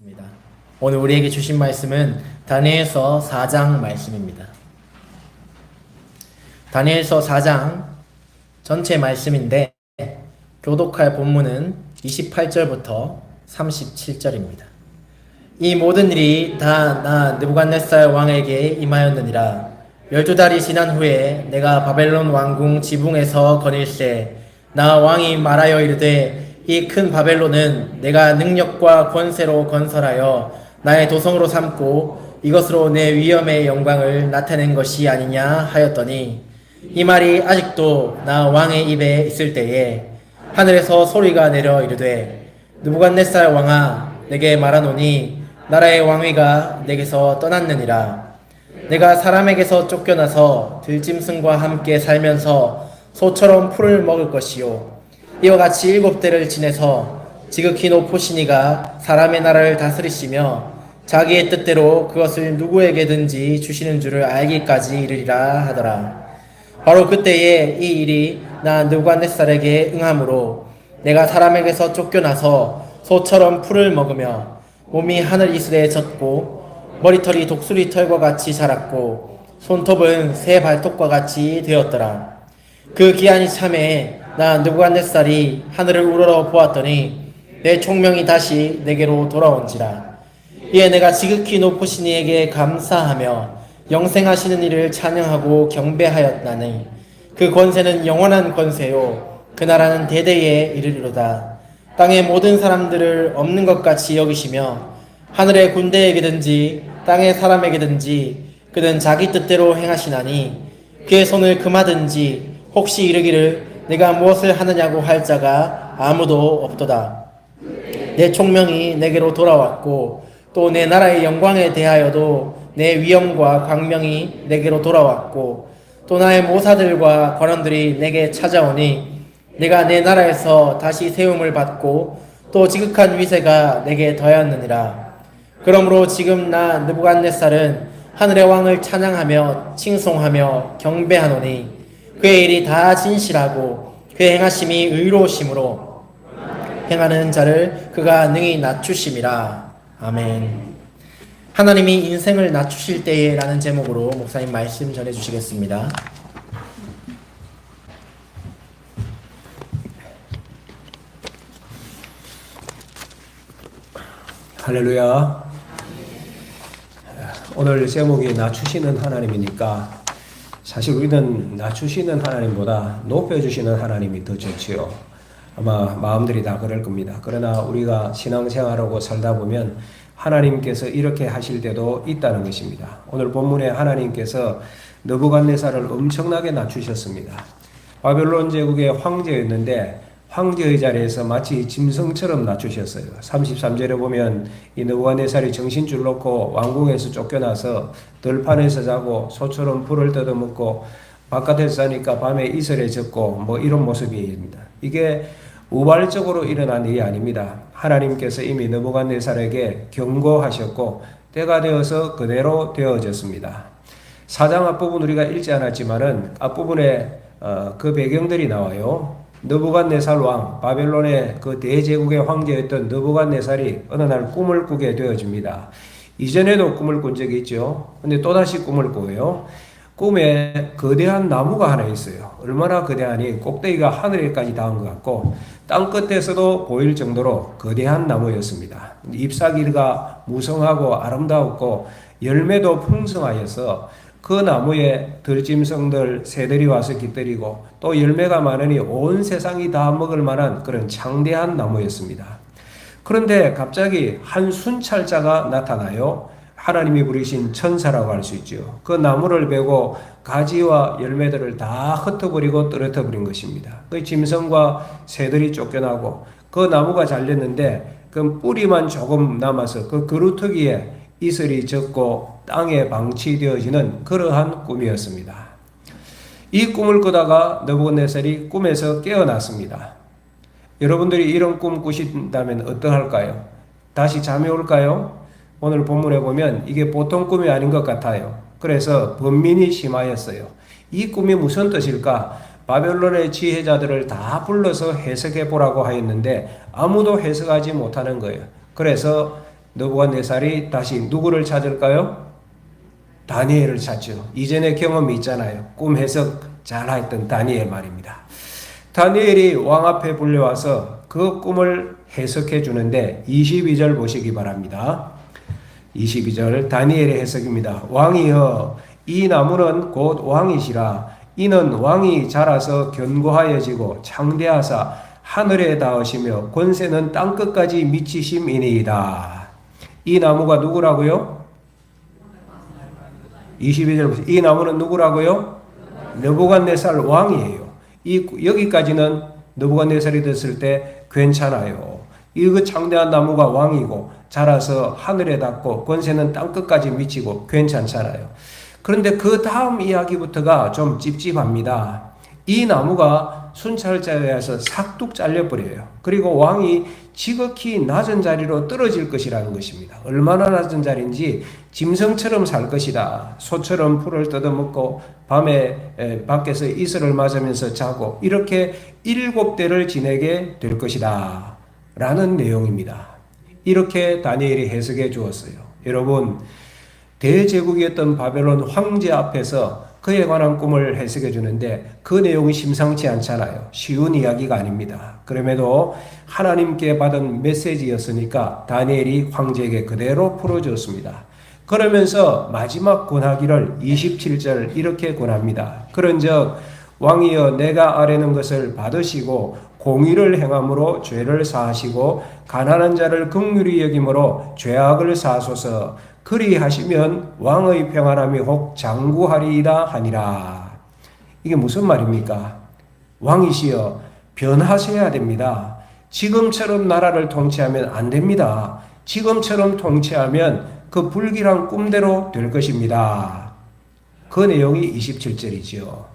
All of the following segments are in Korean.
입니다. 오늘 우리에게 주신 말씀은 다니엘서 4장 말씀입니다. 다니엘서 4장 전체 말씀인데 교독할 본문은 28절부터 37절입니다. 이 모든 일이 다 나 느부갓네살 왕에게 임하였느니라. 12달이 지난 후에 내가 바벨론 왕궁 지붕에서 거닐세 나 왕이 말하여 이르되 이 큰 바벨론은 내가 능력과 권세로 건설하여 나의 도성으로 삼고 이것으로 내 위엄의 영광을 나타낸 것이 아니냐 하였더니 이 말이 아직도 나 왕의 입에 있을 때에 하늘에서 소리가 내려 이르되 느부갓네살 왕아 내게 말하노니 나라의 왕위가 내게서 떠났느니라. 내가 사람에게서 쫓겨나서 들짐승과 함께 살면서 소처럼 풀을 먹을 것이요 이와 같이 7대를 지내서 지극히 높으신 이가 사람의 나라를 다스리시며 자기의 뜻대로 그것을 누구에게든지 주시는 줄을 알기까지 이르리라 하더라. 바로 그때에 이 일이 나 느부갓네살에게 응함으로 내가 사람에게서 쫓겨나서 소처럼 풀을 먹으며 몸이 하늘 이슬에 젖고 머리털이 독수리 털과 같이 자랐고 손톱은 새 발톱과 같이 되었더라. 그 기한이 참에 나 느부갓네살이 하늘을 우러러 보았더니 내 총명이 다시 내게로 돌아온지라. 이에 내가 지극히 높으신 이에게 감사하며 영생하시는 이를 찬양하고 경배하였나니 그 권세는 영원한 권세요 그 나라는 대대에 이르리로다. 땅의 모든 사람들을 없는 것 같이 여기시며 하늘의 군대에게든지 땅의 사람에게든지 그는 자기 뜻대로 행하시나니 그의 손을 금하든지 혹시 이르기를 내가 무엇을 하느냐고 할 자가 아무도 없도다. 내 총명이 내게로 돌아왔고 또 내 나라의 영광에 대하여도 내 위엄과 광명이 내게로 돌아왔고 또 나의 모사들과 관원들이 내게 찾아오니 내가 내 나라에서 다시 세움을 받고 또 지극한 위세가 내게 더하였느니라. 그러므로 지금 나 느부갓네살은 하늘의 왕을 찬양하며 칭송하며 경배하노니 그의 일이 다 진실하고 그의 행하심이 의로우심으로 행하는 자를 그가 능히 낮추심이라. 아멘. 하나님이 인생을 낮추실 때에 라는 제목으로 목사님 말씀 전해주시겠습니다. 할렐루야. 오늘 제목이 낮추시는 하나님이니까 사실 우리는 낮추시는 하나님보다 높여주시는 하나님이 더 좋지요. 아마 마음들이 다 그럴 겁니다. 그러나 우리가 신앙생활하고 살다 보면 하나님께서 이렇게 하실 때도 있다는 것입니다. 오늘 본문에 하나님께서 느부갓네살을 엄청나게 낮추셨습니다. 바벨론 제국의 황제였는데 황제의 자리에서 마치 짐승처럼 낮추셨어요. 33절에 보면 이 느부갓네살이 정신줄 놓고 왕궁에서 쫓겨나서 들판에서 자고 소처럼 풀을 뜯어먹고 바깥에서 자니까 밤에 이슬에 젖고 뭐 이런 모습입니다. 이게 우발적으로 일어난 일이 아닙니다. 하나님께서 이미 느부갓네살에게 경고하셨고 때가 되어서 그대로 되어졌습니다. 4장 앞부분 우리가 읽지 않았지만은 앞부분에 그 배경들이 나와요. 느부갓네살 왕, 바벨론의 그 대제국의 황제였던 느부갓네살이 어느 날 꿈을 꾸게 되어집니다. 이전에도 꿈을 꾼 적이 있죠. 근데 또다시 꿈을 꾸어요. 꿈에 거대한 나무가 하나 있어요. 얼마나 거대하니 꼭대기가 하늘에까지 닿은 것 같고 땅끝에서도 보일 정도로 거대한 나무였습니다. 잎사귀가 무성하고 아름다웠고 열매도 풍성하여서 그 나무에 들짐승들 새들이 와서 깃들이고 또 열매가 많으니 온 세상이 다 먹을 만한 그런 창대한 나무였습니다. 그런데 갑자기 한 순찰자가 나타나요. 하나님이 부르신 천사라고 할 수 있죠. 그 나무를 베고 가지와 열매들을 다 흩어버리고 떨어뜨려 버린 것입니다. 그 짐승과 새들이 쫓겨나고 그 나무가 잘렸는데 그 뿌리만 조금 남아서 그 그루터기에 이슬이 젖고 땅에 방치되어지는 그러한 꿈이었습니다. 이 꿈을 꾸다가 느부갓네살이 꿈에서 깨어났습니다. 여러분들이 이런 꿈 꾸신다면 어떠할까요? 다시 잠이 올까요? 오늘 본문에 보면 이게 보통 꿈이 아닌 것 같아요. 그래서 번민이 심하였어요. 이 꿈이 무슨 뜻일까? 바벨론의 지혜자들을 다 불러서 해석해 보라고 하였는데 아무도 해석하지 못하는 거예요. 그래서 느부갓네살이 다시 누구를 찾을까요? 다니엘을 찾죠. 이전에 경험이 있잖아요. 꿈 해석 잘했던 다니엘 말입니다. 다니엘이 왕 앞에 불려와서 그 꿈을 해석해 주는데 22절 보시기 바랍니다. 22절 다니엘의 해석입니다. 왕이여 이 나무는 곧 왕이시라. 이는 왕이 자라서 견고하여지고 창대하사 하늘에 닿으시며 권세는 땅끝까지 미치심이니이다. 이 나무가 누구라고요? 22절 보세요. 이 나무는 누구라고요? 느부갓네살 왕이에요. 여기까지는 느부갓네살이 됐을 때 괜찮아요. 이거 창대한 나무가 왕이고 자라서 하늘에 닿고 권세는 땅끝까지 미치고 괜찮잖아요. 그런데 그 다음 이야기부터가 좀 찝찝합니다. 이 나무가 순찰자에 의해서 싹둑 잘려버려요. 그리고 왕이 지극히 낮은 자리로 떨어질 것이라는 것입니다. 얼마나 낮은 자리인지 짐승처럼 살 것이다. 소처럼 풀을 뜯어먹고 밤에 밖에서 이슬을 맞으면서 자고 이렇게 7대를 지내게 될 것이다. 라는 내용입니다. 이렇게 다니엘이 해석해 주었어요. 여러분, 대제국이었던 바벨론 황제 앞에서 그에 관한 꿈을 해석해 주는데 그 내용이 심상치 않잖아요. 쉬운 이야기가 아닙니다. 그럼에도 하나님께 받은 메시지였으니까 다니엘이 황제에게 그대로 풀어주었습니다. 그러면서 마지막 권하기를 27절 이렇게 권합니다. 그런즉 왕이여 내가 아뢰는 것을 받으시고 공의를 행함으로 죄를 사하시고 가난한 자를 긍휼히 여김으로 죄악을 사하소서. 그리하시면 왕의 평안함이 혹 장구하리이다 하니라. 이게 무슨 말입니까? 왕이시여 변하셔야 됩니다. 지금처럼 나라를 통치하면 안 됩니다. 지금처럼 통치하면 그 불길한 꿈대로 될 것입니다. 그 내용이 27절이지요.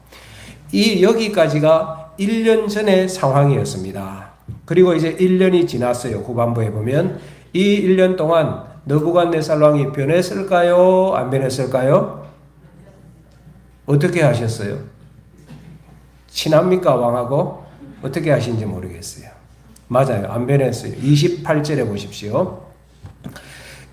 여기까지가 1년 전의 상황이었습니다. 그리고 이제 1년이 지났어요. 후반부에 보면 이 1년 동안 느부갓네살 왕이 변했을까요? 안 변했을까요? 어떻게 하셨어요? 친합니까? 왕하고? 어떻게 하신지 모르겠어요. 맞아요. 안 변했어요. 28절에 보십시오.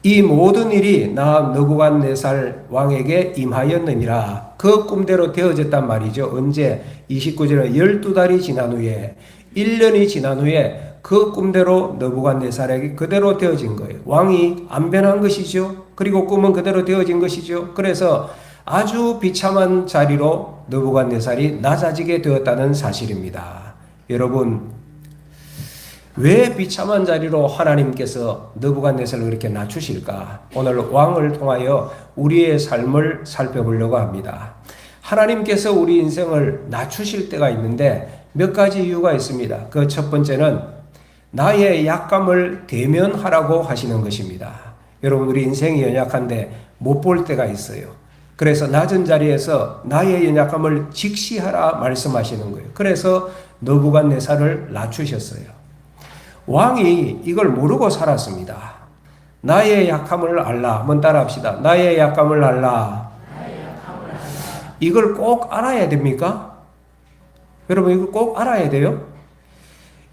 이 모든 일이 나 느부갓네살 왕에게 임하였느니라. 그 꿈대로 되어졌단 말이죠. 언제? 29절에 12달이 지난 후에 1년이 지난 후에 그 꿈대로 느부갓네살에게 그대로 되어진 거예요. 왕이 안 변한 것이죠. 그리고 꿈은 그대로 되어진 것이죠. 그래서 아주 비참한 자리로 느부갓네살이 낮아지게 되었다는 사실입니다. 여러분, 왜 비참한 자리로 하나님께서 느부갓네살을 그렇게 낮추실까? 오늘 왕을 통하여 우리의 삶을 살펴보려고 합니다. 하나님께서 우리 인생을 낮추실 때가 있는데 몇 가지 이유가 있습니다. 그 첫 번째는 나의 약감을 대면하라고 하시는 것입니다. 여러분, 우리 인생이 연약한데 못 볼 때가 있어요. 그래서 낮은 자리에서 나의 연약함을 직시하라 말씀하시는 거예요. 그래서 느부갓네살을 낮추셨어요. 왕이 이걸 모르고 살았습니다. 나의 약함을 알라. 한번 따라합시다. 나의 약함을 알라. 이걸 꼭 알아야 됩니까? 여러분, 이걸 꼭 알아야 돼요?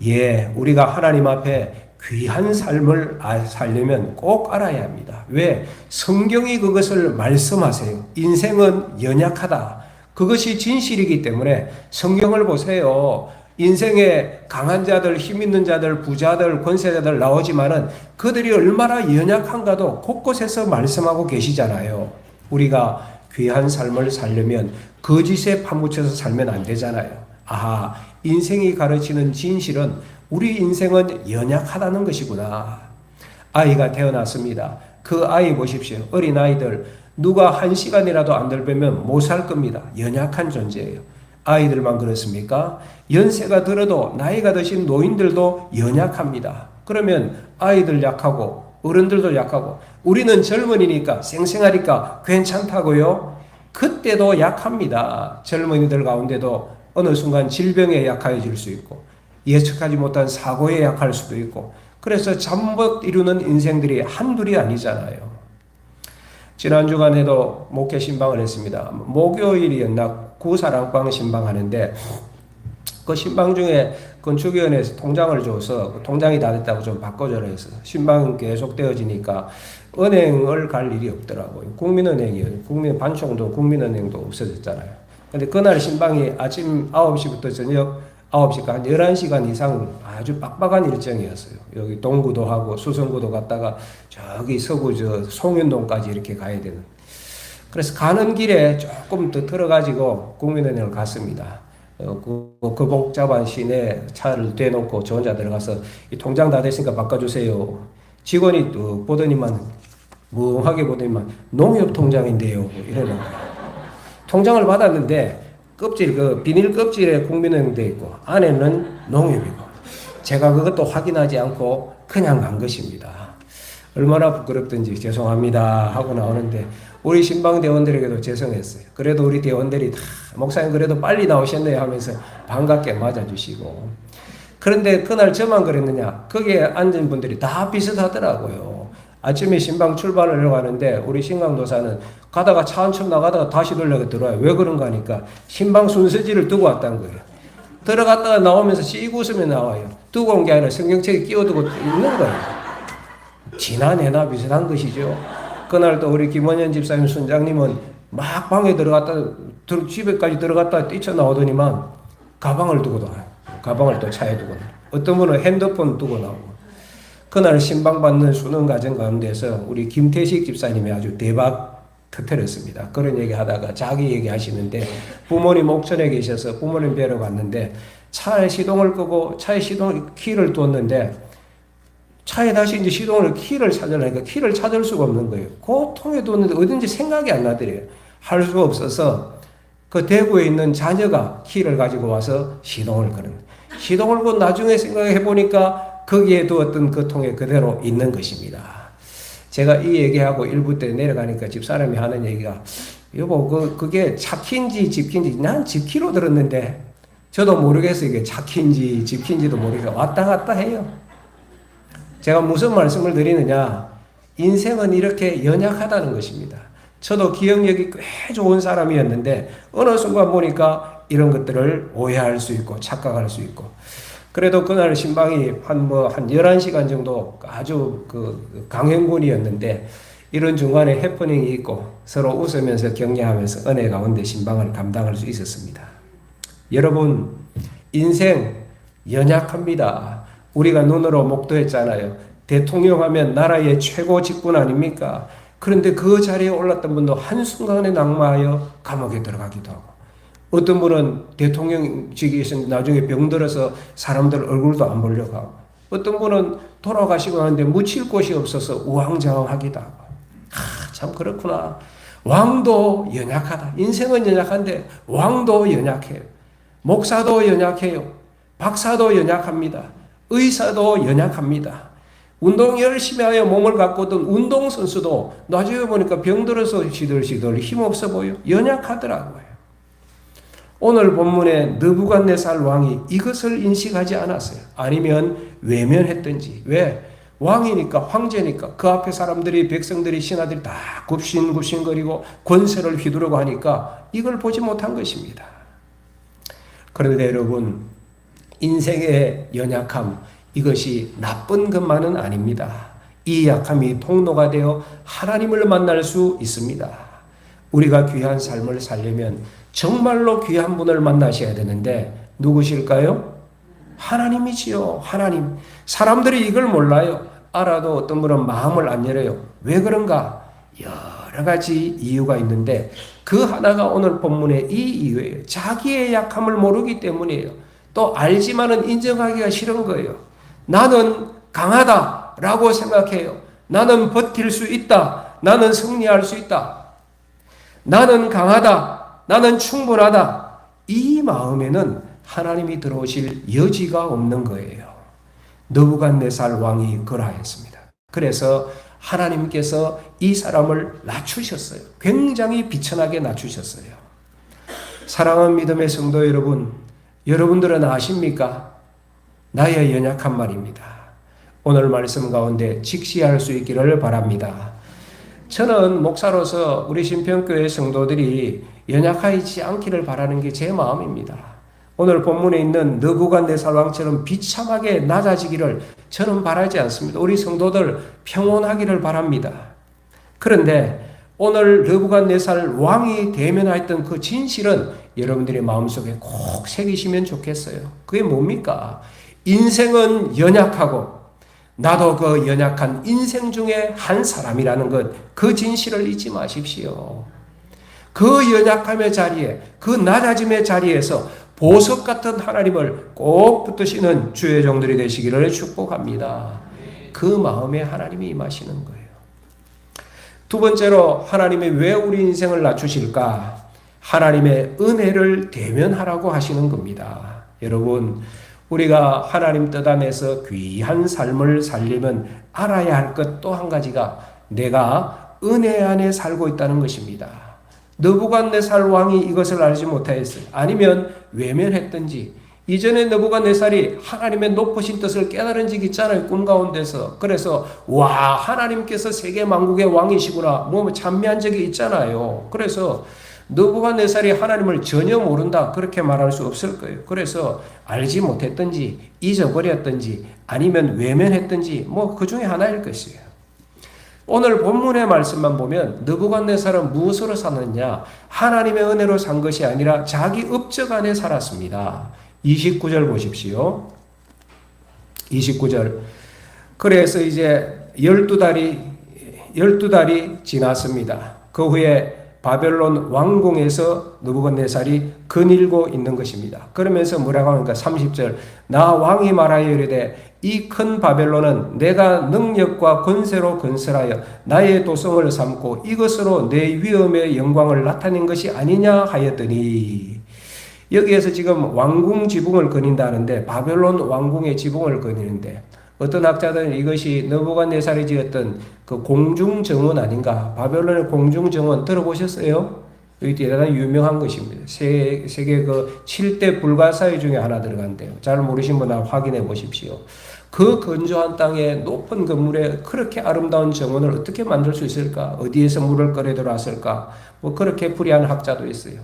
예, 우리가 하나님 앞에 귀한 삶을 살려면 꼭 알아야 합니다. 왜? 성경이 그것을 말씀하세요. 인생은 연약하다. 그것이 진실이기 때문에 성경을 보세요. 인생에 강한 자들, 힘 있는 자들, 부자들, 권세자들 나오지만은 그들이 얼마나 연약한가도 곳곳에서 말씀하고 계시잖아요. 우리가 귀한 삶을 살려면 거짓에 파묻혀서 살면 안 되잖아요. 아하, 인생이 가르치는 진실은 우리 인생은 연약하다는 것이구나. 아이가 태어났습니다. 그 아이 보십시오. 어린아이들 누가 1시간이라도 안 들배면 못 살 겁니다. 연약한 존재예요. 아이들만 그렇습니까? 연세가 들어도 나이가 드신 노인들도 연약합니다. 그러면 아이들 약하고 어른들도 약하고 우리는 젊은이니까 쌩쌩하니까 괜찮다고요? 그때도 약합니다. 젊은이들 가운데도 어느 순간 질병에 약해질 수 있고 예측하지 못한 사고에 약할 수도 있고 그래서 잠못 이루는 인생들이 한둘이 아니잖아요. 지난 주간에도 목회 신방을 했습니다. 목요일이었나 구사랑방 신방하는데 그 신방 중에 건축위원회에서 통장을 줘서 그 통장이 다 됐다고 좀 바꿔줘라 해서 신방은 계속 되어지니까 은행을 갈 일이 없더라고요. 국민은행이요. 반총도 국민은행도 없어졌잖아요. 근데 그날 신방이 아침 9시부터 저녁 9시까지 한 11시간 이상 아주 빡빡한 일정이었어요. 여기 동구도 하고 수성구도 갔다가 저기 서구 송윤동까지 이렇게 가야 되는. 그래서 가는 길에 조금 더 들어가지고 국민은행을 갔습니다. 그 복잡한 시내 차를 대놓고 저 혼자 들어가서 이 통장 다 됐으니까 바꿔주세요. 직원이 또 보더니만 멍하게 보더니만 농협 통장인데요. 이러는 거예요. 통장을 받았는데 껍질 비닐 껍질에 국민은행 돼 있고 안에는 농협이고 제가 그것도 확인하지 않고 그냥 간 것입니다. 얼마나 부끄럽든지 죄송합니다 하고 나오는데 우리 신방 대원들에게도 죄송했어요. 그래도 우리 대원들이 다 목사님 그래도 빨리 나오셨네요 하면서 반갑게 맞아주시고 그런데 그날 저만 그랬느냐 거기에 앉은 분들이 다 비슷하더라고요. 아침에 신방 출발을 하려고 하는데 우리 신강도사는 가다가 차 한참 나가다가 다시 돌려가 들어와요. 왜 그런가 하니까 신방 순서지를 두고 왔다는 거예요. 들어갔다가 나오면서 씩 웃으며 나와요. 두고 온 게 아니라 성경책에 끼워두고 있는 거예요. 지난해나 비슷한 것이죠. 그날 또 우리 김원현 집사님 순장님은 막 방에 들어갔다 집에까지 들어갔다 뛰쳐나오더니만 가방을 두고 나와요. 가방을 또 차에 두고 나와요. 어떤 분은 핸드폰 두고 나오고 그날 신방 받는 수능 과정 가운데서 우리 김태식 집사님이 아주 대박 터뜨렸습니다. 그런 얘기 하다가 자기 얘기 하시는데 부모님 옥천에 계셔서 부모님 뵈러 갔는데 차에 시동을 끄고 차에 키를 뒀는데 차에 다시 이제 키를 찾으려니까 키를 찾을 수가 없는 거예요. 그 통에 뒀는데 어딘지 생각이 안 나더래요. 할 수가 없어서 그 대구에 있는 자녀가 키를 가지고 와서 시동을 끄는 거예요. 시동을 끄고 나중에 생각해 보니까 거기에 두었던 그 통에 그대로 있는 것입니다. 제가 이 얘기하고 일부 때 내려가니까 집사람이 하는 얘기가 여보 그게 차키인지 집키인지 난 집키로 들었는데 저도 모르겠어요. 이게 차키인지 집키인지도 모르겠어요. 왔다 갔다 해요. 제가 무슨 말씀을 드리느냐 인생은 이렇게 연약하다는 것입니다. 저도 기억력이 꽤 좋은 사람이었는데 어느 순간 보니까 이런 것들을 오해할 수 있고 착각할 수 있고 그래도 그날 신방이 한 11시간 정도 아주 강행군이었는데 이런 중간에 해프닝이 있고 서로 웃으면서 격려하면서 은혜 가운데 신방을 감당할 수 있었습니다. 여러분, 인생 연약합니다. 우리가 눈으로 목도했잖아요. 대통령 하면 나라의 최고 직분 아닙니까? 그런데 그 자리에 올랐던 분도 한순간에 낙마하여 감옥에 들어가기도 하고 어떤 분은 대통령직에서 나중에 병들어서 사람들 얼굴도 안 보려고 하고 어떤 분은 돌아가시고 하는데 묻힐 곳이 없어서 우왕좌왕하기도 하고 참 그렇구나. 왕도 연약하다. 인생은 연약한데 왕도 연약해요. 목사도 연약해요. 박사도 연약합니다. 의사도 연약합니다. 운동 열심히 하여 몸을 가꾸던 운동선수도 나중에 보니까 병들어서 시들시들 힘없어 보여. 연약하더라고요. 오늘 본문에 느부갓네살 왕이 이것을 인식하지 않았어요. 아니면 외면했든지. 왜? 왕이니까 황제니까 그 앞에 사람들이 백성들이 신하들이 다 굽신굽신거리고 권세를 휘두르고 하니까 이걸 보지 못한 것입니다. 그런데 여러분 인생의 연약함 이것이 나쁜 것만은 아닙니다. 이 약함이 통로가 되어 하나님을 만날 수 있습니다. 우리가 귀한 삶을 살려면 정말로 귀한 분을 만나셔야 되는데 누구실까요? 하나님이지요. 하나님. 사람들이 이걸 몰라요. 알아도 어떤 분은 마음을 안 열어요. 왜 그런가? 여러 가지 이유가 있는데 그 하나가 오늘 본문의 이 이유예요. 자기의 약함을 모르기 때문이에요. 또 알지만은 인정하기가 싫은 거예요. 나는 강하다라고 생각해요. 나는 버틸 수 있다. 나는 승리할 수 있다. 나는 강하다. 나는 충분하다. 이 마음에는 하나님이 들어오실 여지가 없는 거예요. 느부갓네살 왕이 그러하였습니다. 그래서 하나님께서 이 사람을 낮추셨어요. 굉장히 비천하게 낮추셨어요. 사랑하는 믿음의 성도 여러분, 여러분들은 아십니까? 나의 연약한 말입니다. 오늘 말씀 가운데 직시할 수 있기를 바랍니다. 저는 목사로서 우리 신평교회 성도들이 연약하지 않기를 바라는 게 제 마음입니다. 오늘 본문에 있는 느부갓네살 왕처럼 비참하게 낮아지기를 저는 바라지 않습니다. 우리 성도들 평온하기를 바랍니다. 그런데 오늘 느부갓네살 왕이 대면하였던 그 진실은 여러분들의 마음속에 꼭 새기시면 좋겠어요. 그게 뭡니까? 인생은 연약하고 나도 그 연약한 인생 중에 한 사람이라는 것, 그 진실을 잊지 마십시오. 그 연약함의 자리에, 그 낮아짐의 자리에서 보석 같은 하나님을 꼭 붙드시는 주의 종들이 되시기를 축복합니다. 그 마음에 하나님이 임하시는 거예요. 두 번째로 하나님이 왜 우리 인생을 낮추실까? 하나님의 은혜를 대면하라고 하시는 겁니다. 여러분, 우리가 하나님 뜻 안에서 귀한 삶을 살려면 알아야 할 것 또 한 가지가 내가 은혜 안에 살고 있다는 것입니다. 느부갓네살 왕이 이것을 알지 못하였어요. 아니면 외면했든지, 이전에 느부갓네살이 하나님의 높으신 뜻을 깨달은 적이 있잖아요. 꿈 가운데서. 그래서 와, 하나님께서 세계 만국의 왕이시구나 뭐 찬미한 적이 있잖아요. 그래서 느부갓네살이 하나님을 전혀 모른다 그렇게 말할 수 없을 거예요. 그래서 알지 못했든지 잊어버렸든지 아니면 외면했든지 뭐 그 중에 하나일 것이에요. 오늘 본문의 말씀만 보면 느부갓네살은 무엇으로 살았냐? 하나님의 은혜로 산 것이 아니라 자기 업적 안에 살았습니다. 29절 보십시오. 29절. 그래서 이제 12달이 지났습니다. 그 후에 바벨론 왕궁에서 느부갓네살이 거닐고 있는 것입니다. 그러면서 뭐라고 하는가? 30절. 나 왕이 말하여 이르되 이 큰 바벨론은 내가 능력과 권세로 건설하여 나의 도성을 삼고 이것으로 내 위엄의 영광을 나타낸 것이 아니냐 하였더니, 여기에서 지금 왕궁 지붕을 거닌다는데 바벨론 왕궁의 지붕을 거니는데 어떤 학자들은 이것이 느부갓네살이 지었던 그 공중정원 아닌가? 바벨론의 공중정원 들어보셨어요? 이게 대단히 유명한 것입니다. 세계 그 7대 불가사의 중에 하나 들어간대요. 잘 모르신 분은 확인해 보십시오. 그 건조한 땅에 높은 건물에 그렇게 아름다운 정원을 어떻게 만들 수 있을까? 어디에서 물을 꺼내 들어왔을까? 뭐 그렇게 풀이한 학자도 있어요.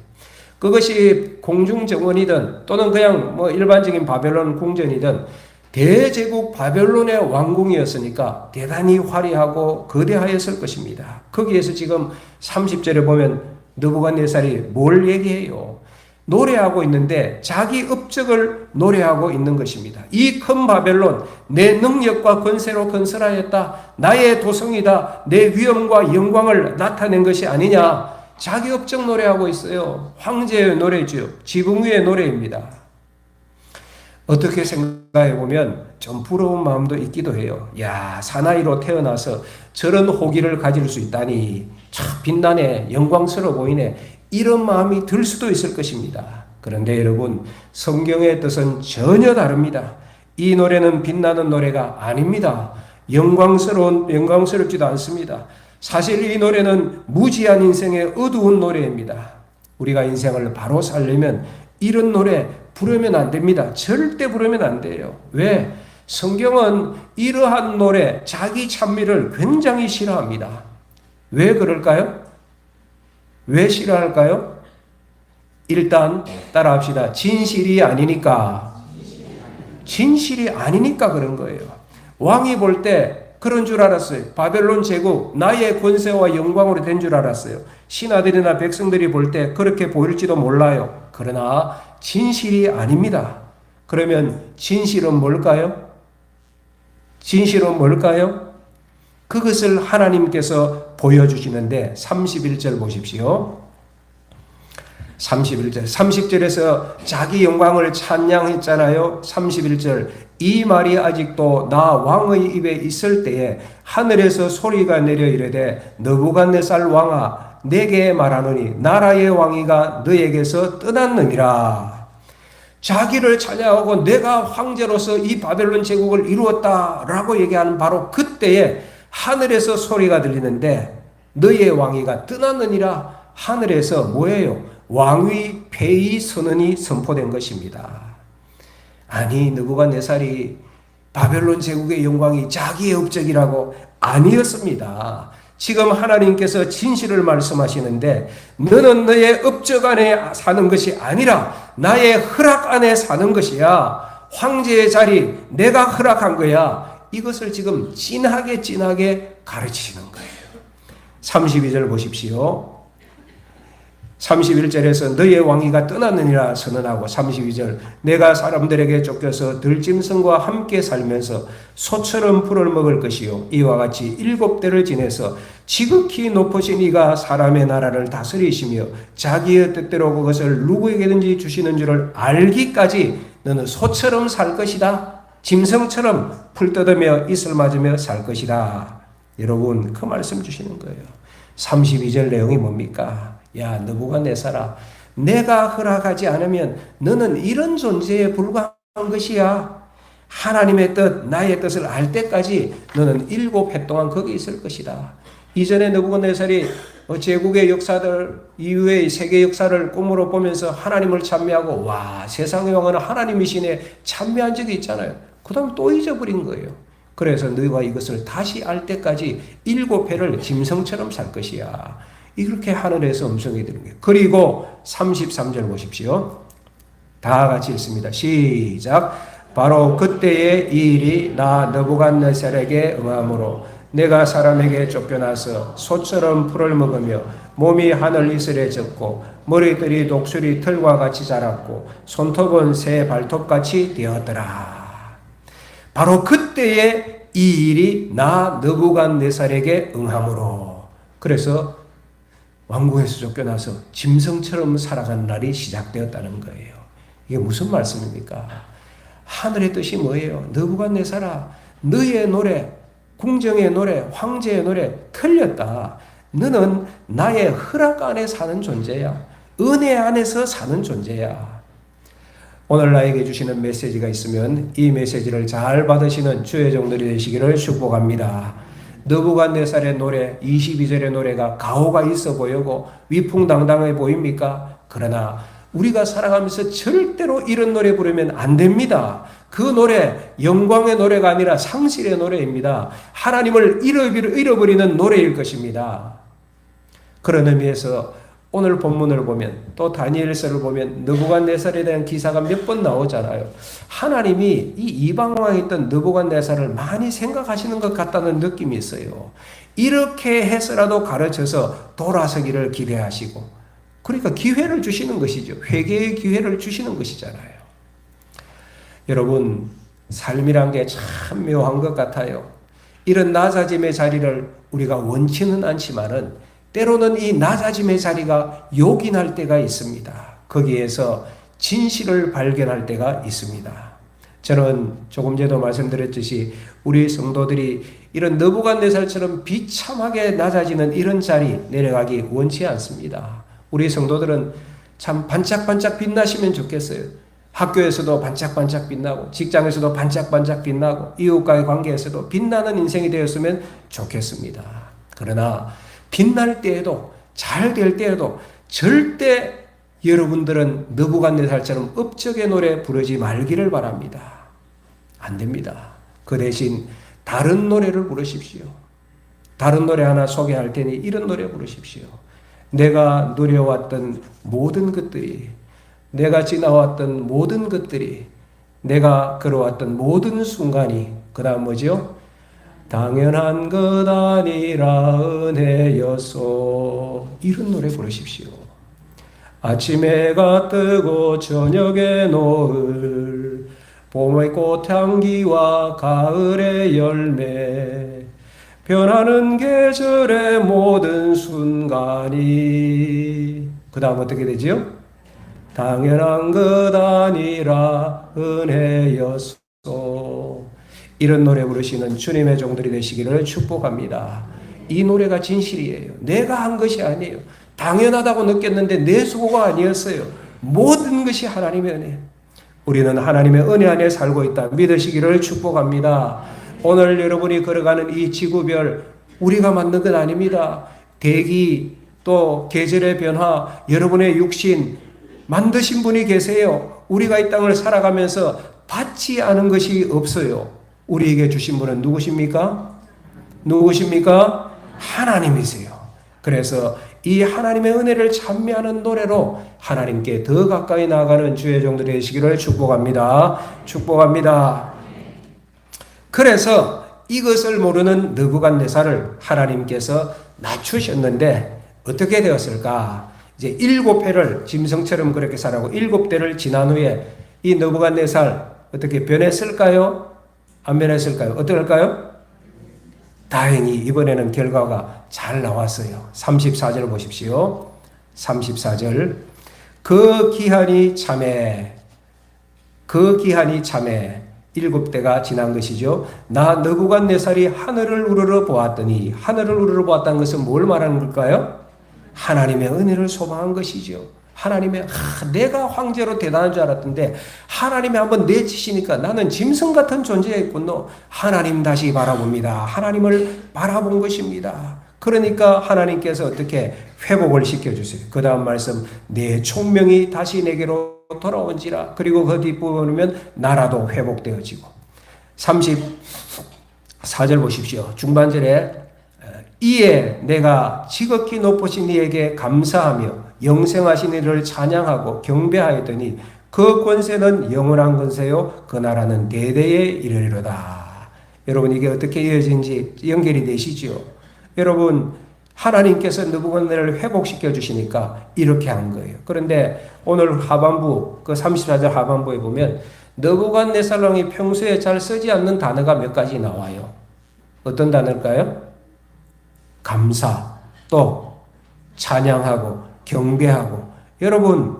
그것이 공중정원이든 또는 그냥 뭐 일반적인 바벨론 궁전이든 대제국 바벨론의 왕궁이었으니까 대단히 화려하고 거대하였을 것입니다. 거기에서 지금 30절에 보면 느부갓네살이 뭘 얘기해요? 노래하고 있는데 자기 업적을 노래하고 있는 것입니다. 이 큰 바벨론, 내 능력과 권세로 건설하였다. 나의 도성이다. 내 위엄과 영광을 나타낸 것이 아니냐. 자기 업적 노래하고 있어요. 황제의 노래죠. 지붕 위의 노래입니다. 어떻게 생각해 보면 좀 부러운 마음도 있기도 해요. 야, 사나이로 태어나서 저런 호기를 가질 수 있다니 참 빛나네, 영광스러워 보이네, 이런 마음이 들 수도 있을 것입니다. 그런데 여러분, 성경의 뜻은 전혀 다릅니다. 이 노래는 빛나는 노래가 아닙니다. 영광스럽지도 않습니다. 사실 이 노래는 무지한 인생의 어두운 노래입니다. 우리가 인생을 바로 살려면 이런 노래 부르면 안 됩니다. 절대 부르면 안 돼요. 왜? 성경은 이러한 노래, 자기 찬미를 굉장히 싫어합니다. 왜 그럴까요? 왜 싫어할까요? 일단 따라합시다. 진실이 아니니까. 진실이 아니니까 그런 거예요. 왕이 볼 때 그런 줄 알았어요. 바벨론 제국, 나의 권세와 영광으로 된 줄 알았어요. 신하들이나 백성들이 볼 때 그렇게 보일지도 몰라요. 그러나 진실이 아닙니다. 그러면 진실은 뭘까요? 진실은 뭘까요? 그것을 하나님께서 보여주시는데 31절 보십시오. 31절, 30절에서 자기 영광을 찬양했잖아요. 31절, 이 말이 아직도 나 왕의 입에 있을 때에 하늘에서 소리가 내려 이르되 느부갓네살 왕아, 내게 말하노니 나라의 왕위가 너에게서 떠났느니라. 자기를 찬양하고 내가 황제로서 이 바벨론 제국을 이루었다라고 얘기하는 바로 그때에 하늘에서 소리가 들리는데 너의 왕위가 떠났느니라. 하늘에서 뭐예요? 왕위 폐위 선언이 선포된 것입니다. 아니, 느부갓네살이 바벨론 제국의 영광이 자기의 업적이라고? 아니었습니다. 지금 하나님께서 진실을 말씀하시는데 너는 너의 업적 안에 사는 것이 아니라 나의 허락 안에 사는 것이야. 황제의 자리 내가 허락한 거야. 이것을 지금 진하게 가르치시는 거예요. 32절 보십시오. 31절에서 너의 왕위가 떠났느니라 선언하고 32절 내가 사람들에게 쫓겨서 들짐승과 함께 살면서 소처럼 풀을 먹을 것이요 이와 같이 7대를 지내서 지극히 높으신 이가 사람의 나라를 다스리시며 자기의 뜻대로 그것을 누구에게든지 주시는 줄을 알기까지 너는 소처럼 살 것이다. 짐승처럼 풀 뜯으며 이슬 맞으며 살 것이다. 여러분 그 말씀 주시는 거예요. 32절 내용이 뭡니까? 야 느부갓네살아 내가 허락하지 않으면 너는 이런 존재에 불과한 것이야. 하나님의 뜻 나의 뜻을 알 때까지 너는 7해 동안 거기 있을 것이다. 이전에 느부갓네살이 제국의 역사들 이후의 세계 역사를 꿈으로 보면서 하나님을 찬미하고 와 세상의 왕은 하나님이시네 찬미한 적이 있잖아요. 그 다음 또 잊어버린 거예요. 그래서 너희가 이것을 다시 알 때까지 7해를 짐승처럼 살 것이야. 이렇게 하늘에서 음성이 드는 거예요. 그리고 33절 보십시오. 다 같이 읽습니다. 시작. 바로 그때의 이 일이 나 느부갓네살에게 응함으로 내가 사람에게 쫓겨나서 소처럼 풀을 먹으며 몸이 하늘 이슬에 젖고 머리들이 독수리 털과 같이 자랐고 손톱은 새 발톱같이 되었더라. 바로 그때의 이 일이 나 느부갓네살에게 응함으로 그래서 왕궁에서 쫓겨나서 짐승처럼 살아가는 날이 시작되었다는 거예요. 이게 무슨 말씀입니까? 하늘의 뜻이 뭐예요? 느부갓네살아 너의 노래 궁정의 노래, 황제의 노래 틀렸다. 너는 나의 허락 안에 사는 존재야. 은혜 안에서 사는 존재야. 오늘 나에게 주시는 메시지가 있으면 이 메시지를 잘 받으시는 주의 종들이 되시기를 축복합니다. 느부갓네살의 노래, 22절의 노래가 가오가 있어 보이고 위풍당당해 보입니까? 그러나 우리가 살아가면서 절대로 이런 노래 부르면 안 됩니다. 그 노래 영광의 노래가 아니라 상실의 노래입니다. 하나님을 잃어버리는 노래일 것입니다. 그런 의미에서 오늘 본문을 보면 또 다니엘서를 보면 느부갓네살에 대한 기사가 몇 번 나오잖아요. 하나님이 이 이방 왕이었던 느부갓네살을 많이 생각하시는 것 같다는 느낌이 있어요. 이렇게 해서라도 가르쳐서 돌아서기를 기대하시고 그러니까 기회를 주시는 것이죠. 회개의 기회를 주시는 것이잖아요. 여러분 삶이란 게 참 묘한 것 같아요. 이런 낮아짐의 자리를 우리가 원치는 않지만은 때로는 이 낮아짐의 자리가 요긴할 때가 있습니다. 거기에서 진실을 발견할 때가 있습니다. 저는 조금 전에도 말씀드렸듯이 우리 성도들이 이런 느부갓네살처럼 비참하게 낮아지는 이런 자리 내려가기 원치 않습니다. 우리 성도들은 참 반짝반짝 빛나시면 좋겠어요. 학교에서도 반짝반짝 빛나고 직장에서도 반짝반짝 빛나고 이웃과의 관계에서도 빛나는 인생이 되었으면 좋겠습니다. 그러나 빛날 때에도 잘 될 때에도 절대 여러분들은 느부갓네살처럼 업적의 노래 부르지 말기를 바랍니다. 안 됩니다. 그 대신 다른 노래를 부르십시오. 다른 노래 하나 소개할 테니 이런 노래 부르십시오. 내가 누려왔던 모든 것들이 내가 지나왔던 모든 것들이 내가 걸어왔던 모든 순간이 그 다음 뭐죠? 당연한 것 아니라 은혜였소. 이런 노래 부르십시오. 아침에가 뜨고 저녁에 노을 봄의 꽃향기와 가을의 열매 변하는 계절의 모든 순간이 그 다음 어떻게 되지요? 당연한 것 아니라 은혜였소. 이런 노래 부르시는 주님의 종들이 되시기를 축복합니다. 이 노래가 진실이에요. 내가 한 것이 아니에요. 당연하다고 느꼈는데 내 수고가 아니었어요. 모든 것이 하나님의 은혜. 우리는 하나님의 은혜 안에 살고 있다 믿으시기를 축복합니다. 오늘 여러분이 걸어가는 이 지구별 우리가 만든 것 아닙니다. 대기 또 계절의 변화 여러분의 육신 만드신 분이 계세요. 우리가 이 땅을 살아가면서 받지 않은 것이 없어요. 우리에게 주신 분은 누구십니까? 누구십니까? 하나님이세요. 그래서 이 하나님의 은혜를 찬미하는 노래로 하나님께 더 가까이 나아가는 주의 종들이 되시기를 축복합니다. 축복합니다. 그래서 이것을 모르는 느부갓네살을 하나님께서 낮추셨는데 어떻게 되었을까? 이제 7회를 짐승처럼 그렇게 살아고 7대를 지난 후에 이 느부갓네살 어떻게 변했을까요? 안 변했을까요? 어떨까요? 다행히 이번에는 결과가 잘 나왔어요. 34절 보십시오. 34절. 그 기한이 참에 7대가 지난 것이죠. 나 느부갓네살이 하늘을 우러러 보았더니, 하늘을 우러러 보았다는 것은 뭘 말하는 걸까요? 하나님의 은혜를 소망한 것이죠. 하나님의 내가 황제로 대단한 줄 알았던데 하나님이 한번 내치시니까 나는 짐승 같은 존재였군요. 하나님 다시 바라봅니다. 하나님을 바라본 것입니다. 그러니까 하나님께서 어떻게 회복을 시켜주세요. 그 다음 말씀, 내 총명이 다시 내게로 돌아온지라. 그리고 그 뒷부분 보면 나라도 회복되어지고. 34절 보십시오. 중반절에 이에 내가 지극히 높으신 이에게 감사하며 영생하신 이를 찬양하고 경배하였더니 그 권세는 영원한 권세요 그 나라는 대대에 이르리로다. 여러분 이게 어떻게 이어진지 연결이 되시죠? 여러분 하나님께서 느부갓네살을 회복시켜 주시니까 이렇게 한 거예요. 그런데 오늘 하반부 그 34절 하반부에 보면 느부갓네살 왕이 평소에 잘 쓰지 않는 단어가 몇 가지 나와요. 어떤 단어일까요? 감사, 또 찬양하고 경배하고. 여러분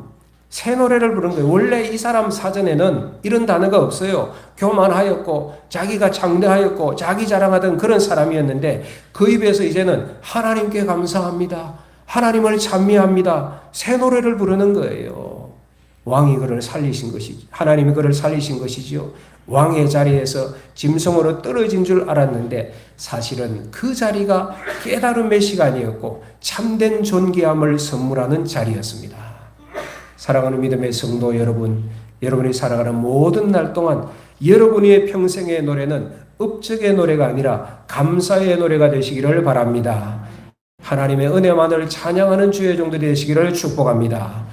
새 노래를 부른 거예요. 원래 이 사람 사전에는 이런 단어가 없어요. 교만하였고 자기가 장대하였고 자기 자랑하던 그런 사람이었는데 그 입에서 이제는 하나님께 감사합니다. 하나님을 찬미합니다. 새 노래를 부르는 거예요. 왕이 그를 살리신 것이지. 하나님이 그를 살리신 것이지요. 왕의 자리에서 짐승으로 떨어진 줄 알았는데 사실은 그 자리가 깨달음의 시간이었고 참된 존귀함을 선물하는 자리였습니다. 사랑하는 믿음의 성도 여러분, 여러분이 살아가는 모든 날 동안 여러분의 평생의 노래는 업적의 노래가 아니라 감사의 노래가 되시기를 바랍니다. 하나님의 은혜만을 찬양하는 주의 종들이 되시기를 축복합니다.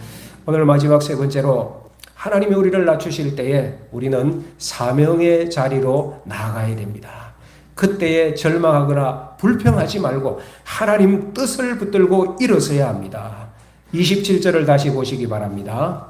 오늘 마지막 세 번째로 하나님이 우리를 낮추실 때에 우리는 사명의 자리로 나아가야 됩니다. 그때에 절망하거나 불평하지 말고 하나님 뜻을 붙들고 일어서야 합니다. 27절을 다시 보시기 바랍니다.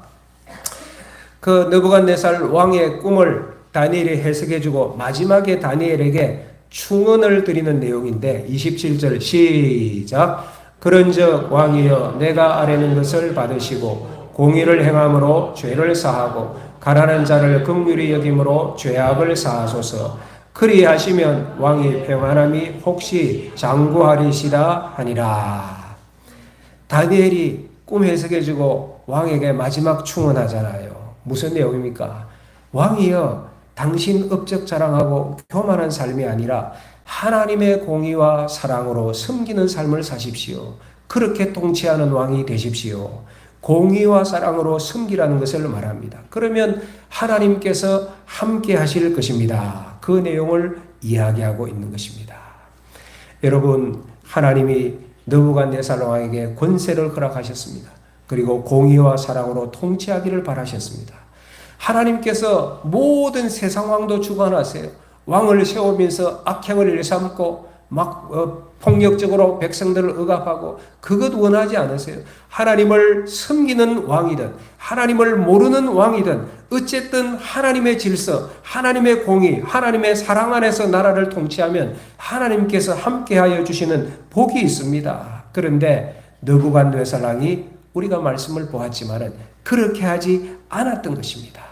그 느부갓네살 왕의 꿈을 다니엘이 해석해주고 마지막에 다니엘에게 충언을 드리는 내용인데 27절 시작. 그런즉 왕이여 내가 아뢰는 것을 받으시고 공의를 행함으로 죄를 사하고 가난한 자를 긍휼히 여김으로 죄악을 사하소서. 그리하시면 왕이 평안함이 혹시 장구하리시다 하니라. 다니엘이 꿈 해석해주고 왕에게 마지막 충언하잖아요. 무슨 내용입니까? 왕이여 당신 업적 자랑하고 교만한 삶이 아니라 하나님의 공의와 사랑으로 섬기는 삶을 사십시오. 그렇게 통치하는 왕이 되십시오. 공의와 사랑으로 섬기라는 것을 말합니다. 그러면 하나님께서 함께 하실 것입니다. 그 내용을 이야기하고 있는 것입니다. 여러분, 하나님이 느부갓네살 왕에게 권세를 허락하셨습니다. 그리고 공의와 사랑으로 통치하기를 바라셨습니다. 하나님께서 모든 세상 왕도 주관하세요. 왕을 세우면서 악행을 일삼고 막 폭력적으로 백성들을 억압하고 그것 원하지 않으세요. 하나님을 섬기는 왕이든 하나님을 모르는 왕이든 어쨌든 하나님의 질서, 하나님의 공의, 하나님의 사랑 안에서 나라를 통치하면 하나님께서 함께하여 주시는 복이 있습니다. 그런데 느부갓네살 왕이 우리가 말씀을 보았지만은 그렇게 하지 않았던 것입니다.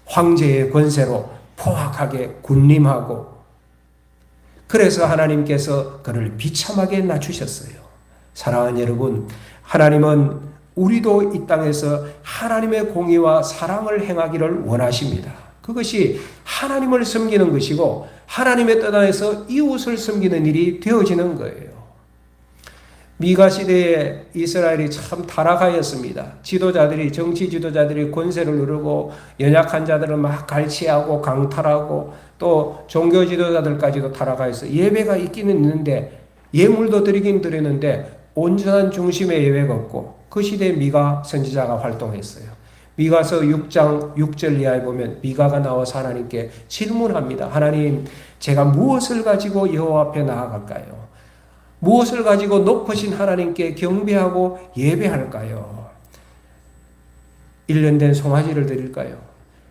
황제의 권세로 포악하게 군림하고 그래서 하나님께서 그를 비참하게 낮추셨어요. 사랑하는 여러분, 하나님은 우리도 이 땅에서 하나님의 공의와 사랑을 행하기를 원하십니다. 그것이 하나님을 섬기는 것이고 하나님의 뜻 안에서 이웃을 섬기는 일이 되어지는 거예요. 미가 시대에 이스라엘이 참 타락하였습니다. 지도자들이, 정치 지도자들이 권세를 누르고 연약한 자들을 막 갈취하고 강탈하고 또 종교 지도자들까지도 타락하여서 예배가 있기는 있는데 예물도 드리긴 드리는데 온전한 중심의 예외가 없고 그 시대에 미가 선지자가 활동했어요. 미가서 6장 6절 이하에 보면 미가가 나와서 하나님께 질문합니다. 하나님, 제가 무엇을 가지고 여호와 앞에 나아갈까요? 무엇을 가지고 높으신 하나님께 경배하고 예배할까요? 1년 된 송아지를 드릴까요?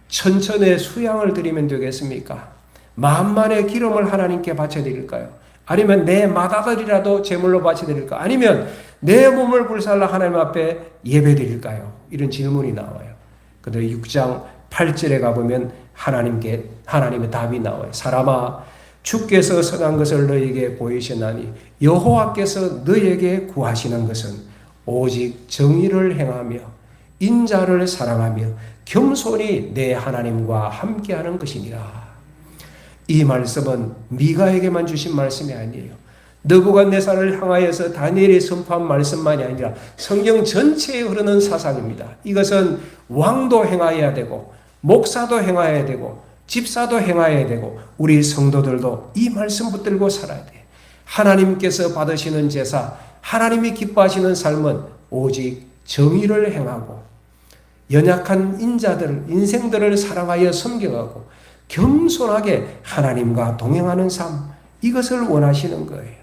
천천의 수양을 드리면 되겠습니까? 만만의 기름을 하나님께 바쳐드릴까요? 아니면 내 맏아들이라도 제물로 바쳐드릴까? 아니면 내 몸을 불살라 하나님 앞에 예배드릴까요? 이런 질문이 나와요. 근데 6장 8절에 가보면 하나님의 답이 나와요. 사람아, 주께서 선한 것을 너에게 보이시나니 여호와께서 너에게 구하시는 것은 오직 정의를 행하며 인자를 사랑하며 겸손히 내 하나님과 함께하는 것이니라. 이 말씀은 미가에게만 주신 말씀이 아니에요. 느부갓네살을 향하여서 다니엘이 선포한 말씀만이 아니라 성경 전체에 흐르는 사상입니다. 이것은 왕도 행하여야 되고 목사도 행하여야 되고 집사도 행하여야 되고 우리 성도들도 이 말씀 붙들고 살아야 돼. 하나님께서 받으시는 제사, 하나님이 기뻐하시는 삶은 오직 정의를 행하고 연약한 인생들을 사랑하여 섬겨가고 겸손하게 하나님과 동행하는 삶, 이것을 원하시는 거예요.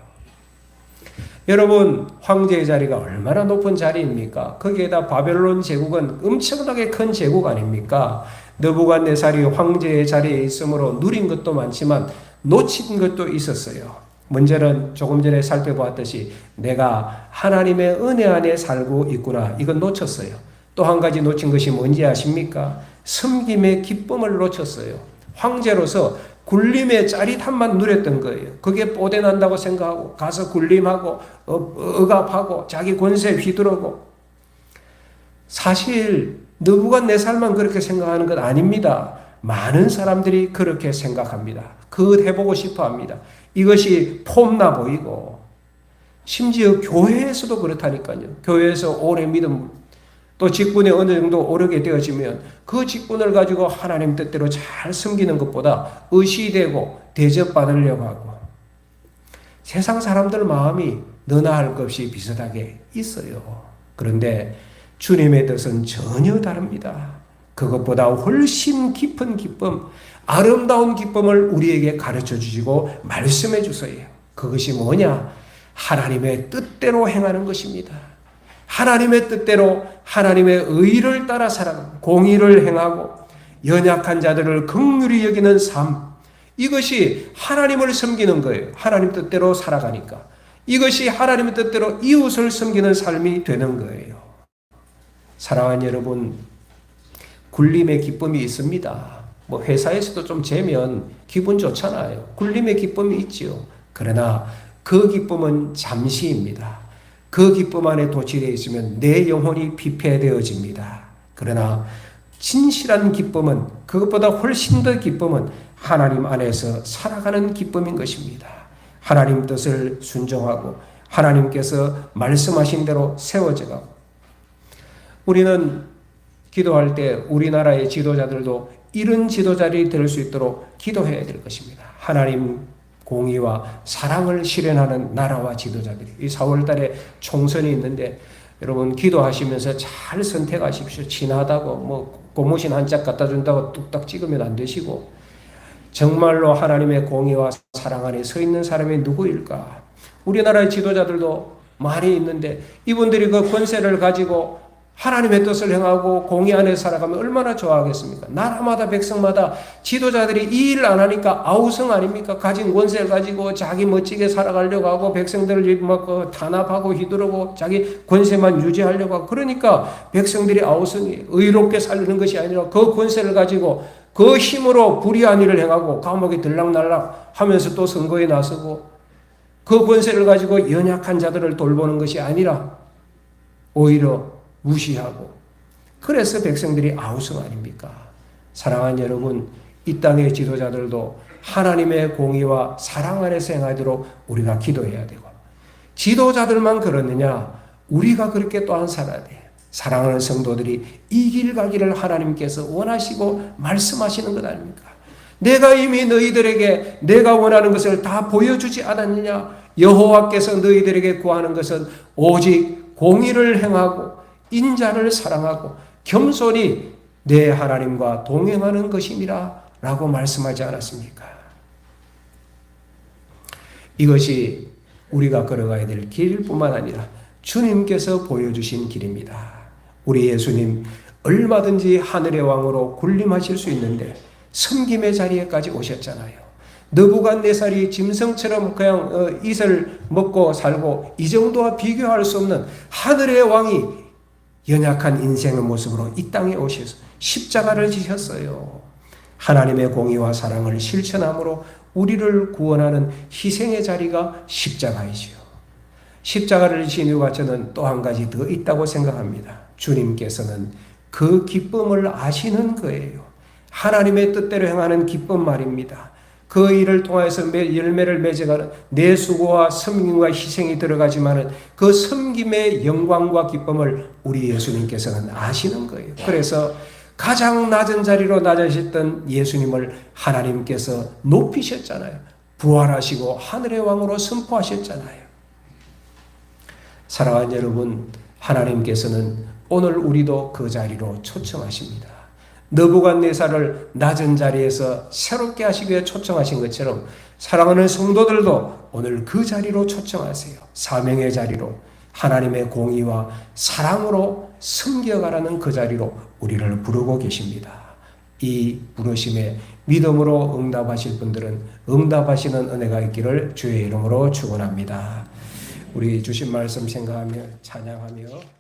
여러분, 황제의 자리가 얼마나 높은 자리입니까? 거기에다 바벨론 제국은 엄청나게 큰 제국 아닙니까? 느부갓네살이 황제의 자리에 있으므로 누린 것도 많지만 놓친 것도 있었어요. 문제는 조금 전에 살펴보았듯이 내가 하나님의 은혜 안에 살고 있구나, 이건 놓쳤어요. 또 한 가지 놓친 것이 뭔지 아십니까? 섬김의 기쁨을 놓쳤어요. 황제로서 굴림의 짜릿함만 누렸던 거예요. 그게 뽀대난다고 생각하고 가서 굴림하고 억압하고 자기 권세에 휘두르고. 사실 느부갓네살만 그렇게 생각하는 것 아닙니다. 많은 사람들이 그렇게 생각합니다. 그것 해보고 싶어합니다. 이것이 폼나 보이고 심지어 교회에서도 그렇다니까요. 교회에서 오래 믿음 또 직분에 어느 정도 오르게 되어지면 그 직분을 가지고 하나님 뜻대로 잘 섬기는 것보다 의시되고 대접받으려고 하고 세상 사람들 마음이 너나 할 것 없이 비슷하게 있어요. 그런데 주님의 뜻은 전혀 다릅니다. 그것보다 훨씬 깊은 기쁨, 아름다운 기쁨을 우리에게 가르쳐 주시고 말씀해 주세요. 그것이 뭐냐? 하나님의 뜻대로 행하는 것입니다. 하나님의 뜻대로 하나님의 의를 따라 살아가고 공의를 행하고 연약한 자들을 긍휼히 여기는 삶, 이것이 하나님을 섬기는 거예요. 하나님 뜻대로 살아가니까 이것이 하나님의 뜻대로 이웃을 섬기는 삶이 되는 거예요. 사랑하는 여러분, 굴림의 기쁨이 있습니다. 뭐 회사에서도 좀 재면 기분 좋잖아요. 굴림의 기쁨이 있지요. 그러나 그 기쁨은 잠시입니다. 그 기쁨 안에 도취되어 있으면 내 영혼이 피폐되어집니다. 그러나 진실한 기쁨은, 그것보다 훨씬 더 기쁨은 하나님 안에서 살아가는 기쁨인 것입니다. 하나님 뜻을 순종하고 하나님께서 말씀하신 대로 세워져가고. 우리는 기도할 때 우리나라의 지도자들도 이런 지도자들이 될 수 있도록 기도해야 될 것입니다. 하나님 공의와 사랑을 실현하는 나라와 지도자들이. 이 4월 달에 총선이 있는데 여러분 기도하시면서 잘 선택하십시오. 친하다고 뭐 고무신 한 짝 갖다 준다고 뚝딱 찍으면 안 되시고 정말로 하나님의 공의와 사랑 안에 서 있는 사람이 누구일까? 우리나라의 지도자들도 많이 있는데 이분들이 그 권세를 가지고 하나님의 뜻을 행하고 공의 안에 살아가면 얼마나 좋아하겠습니까? 나라마다 백성마다 지도자들이 이 일 안 하니까 아우성 아닙니까? 가진 권세를 가지고 자기 멋지게 살아가려고 하고 백성들을 막 탄압하고 휘두르고 자기 권세만 유지하려고 하고 그러니까 백성들이 아우성이 의롭게 살리는 것이 아니라 그 권세를 가지고 그 힘으로 불의한 일을 행하고 감옥에 들락날락 하면서 또 선거에 나서고 그 권세를 가지고 연약한 자들을 돌보는 것이 아니라 오히려 무시하고 그래서 백성들이 아우성 아닙니까? 사랑하는 여러분, 이 땅의 지도자들도 하나님의 공의와 사랑 안에서 행하도록 우리가 기도해야 되고 지도자들만 그러느냐? 우리가 그렇게 또한 살아야 돼. 사랑하는 성도들이 이 길 가기를 하나님께서 원하시고 말씀하시는 것 아닙니까? 내가 이미 너희들에게 내가 원하는 것을 다 보여주지 않았느냐? 여호와께서 너희들에게 구하는 것은 오직 공의를 행하고 인자를 사랑하고 겸손히 내 하나님과 동행하는 것임이라 라고 말씀하지 않았습니까? 이것이 우리가 걸어가야 될 길뿐만 아니라 주님께서 보여주신 길입니다. 우리 예수님 얼마든지 하늘의 왕으로 군림하실 수 있는데 섬김의 자리에까지 오셨잖아요. 느부갓네살이 짐승처럼 그냥 이슬 먹고 살고 이 정도와 비교할 수 없는 하늘의 왕이 연약한 인생의 모습으로 이 땅에 오셔서 십자가를 지셨어요. 하나님의 공의와 사랑을 실천함으로 우리를 구원하는 희생의 자리가 십자가이지요. 십자가를 지신 이유가 저는 또 한 가지 더 있다고 생각합니다. 주님께서는 그 기쁨을 아시는 거예요. 하나님의 뜻대로 행하는 기쁨 말입니다. 그 일을 통해서 열매를 맺어가는 내 수고와 섬김과 희생이 들어가지만은 그 섬김의 영광과 기쁨을 우리 예수님께서는 아시는 거예요. 그래서 가장 낮은 자리로 낮으셨던 예수님을 하나님께서 높이셨잖아요. 부활하시고 하늘의 왕으로 선포하셨잖아요. 사랑하는 여러분, 하나님께서는 오늘 우리도 그 자리로 초청하십니다. 느부갓네살을 낮은 자리에서 새롭게 하시기 위해 초청하신 것처럼 사랑하는 성도들도 오늘 그 자리로 초청하세요. 사명의 자리로, 하나님의 공의와 사랑으로 섬겨가라는 그 자리로 우리를 부르고 계십니다. 이 부르심에 믿음으로 응답하실 분들은 응답하시는 은혜가 있기를 주의 이름으로 축원합니다. 우리 주신 말씀 생각하며 찬양하며